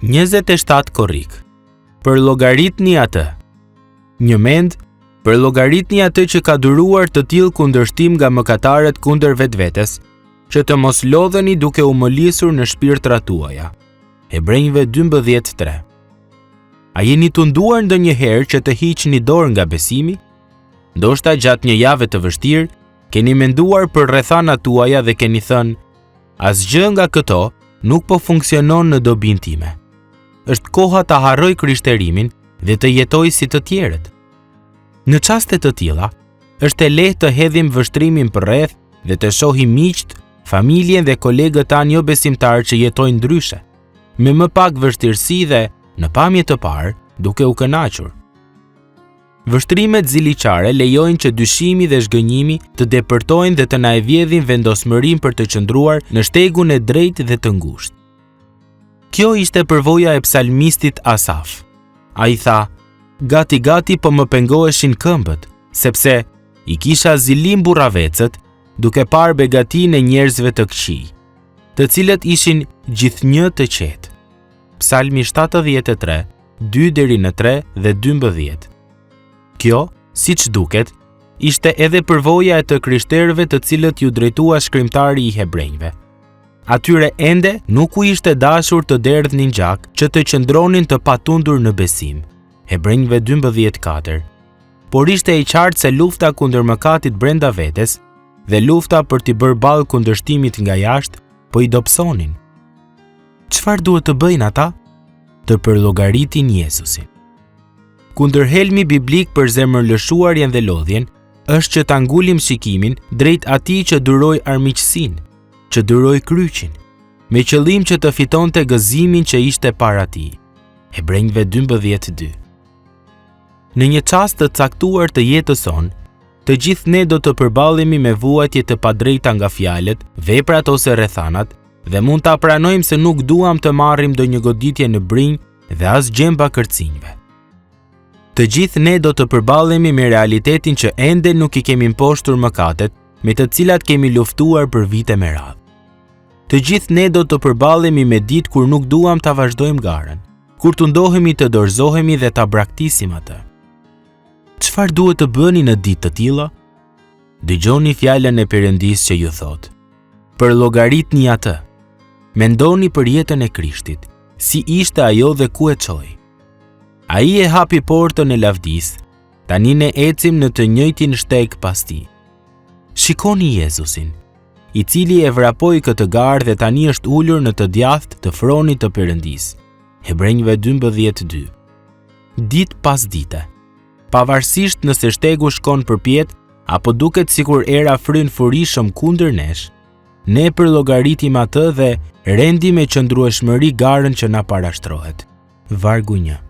27 korrik. Për llogaritni atë. Një mend, për llogaritni atë që ka duruar të tillë kundërshtim nga mëkatarët kundër vetvetes, që të mos lodheni duke u mëlisur në shpirtrat tuaja. Hebrejve 12:3. A jeni tunduar ndonjëherë që të hiqni dorë nga besimi? Ndoshta gjatë një jave të vështirë, keni menduar për rrethanat tuaja dhe keni thënë, asgjë nga këto nuk po funksionon në dobin time. Është koha ta harroj krishterimin dhe të jetoj si të tjerët. Në çaste të tilla, është e lehtë të hedhim vështrimin përreth dhe të shohim miqt, familjen dhe kolegët tanë jo besimtar që jetojnë ndryshe, me më pak vështirësi dhe në pamje të parë, duke u kënaqur. Vështrimet ziliqare lejojnë që dyshimi dhe zhgënjimi të depërtojnë dhe të na e vjedhin vendosmërinë për të qëndruar në shtegun e drejtë dhe të ngushtë. Kjo ishte përvoja e psalmistit Asaf. A i tha, gati po më pengoheshin këmbët, sepse i kisha zilim burravecët, duke parë begatinë e njerëzve të këqij, të cilët ishin gjithnjë të qetë. Psalmi 73, 2-3 dhe 12. Kjo, siç duket, ishte edhe përvoja e të krishterëve të cilët ju drejtua shkrimtari i Hebrejve. Atyre ende nuk u ishte dashur të derdhnin gjak që të qëndronin të patundur në besim. Hebrejve 12:4. Por ishte e qartë se lufta kundër mëkatit brenda vetes dhe lufta për t'i bërë ballë kundërshtimit nga jashtë po i dobësonin. Çfarë duhet të bëjnë ata? Të përllogaritin Jezusin. Kundër helmi biblik për zemërlëshuarjen dhe lodhjen, është që ta ngulim shikimin drejt atij që duroi armiqësinë, që duroi kryqin, me qëllim që të fitonte gëzimin që ishte para tij. Hebrejve 12:2. Në një çast të caktuar të jetës sonë, të gjithë ne do të përballemi me vuajtje të padrejta nga fjalët, veprat ose rrethanat, dhe mund ta pranojmë se nuk duam të marrim ndonjë goditje në brinj dhe as gjemba kërcinjve. Të gjithë ne do të përballemi me realitetin që ende nuk i kemi mposhtur mëkatet, me të cilat kemi luftuar për vite me radhë. Të gjithë ne do të përballemi me ditë kur nuk duam ta vazhdojmë garën, kur të ndohemi të dorëzohemi dhe ta braktisim atë. Çfarë duhet të bëni në ditë të tilla? Dëgjoni fjalën e Perëndisë që ju thotë: përllogaritni atë. Mendoni për jetën e Krishtit, si ishte ajo dhe ku e çoi. Ai e hapi portën e lavdisë, tani ne ecim në të njëjtin shteg pas tij. Shikoni Jezusin, i cili e vrapoi këtë garë dhe tani është ulur në të djathtë të fronit të Perëndisë. Hebrejve 12:2. Ditë pas dite, pavarësisht nëse shtegu shkon përpjet apo duket sikur era fryn furishëm kundër nesh, ne përllogaritim atë dhe rendim me qëndrueshmëri garën që na parashtrohet. Vargu 1.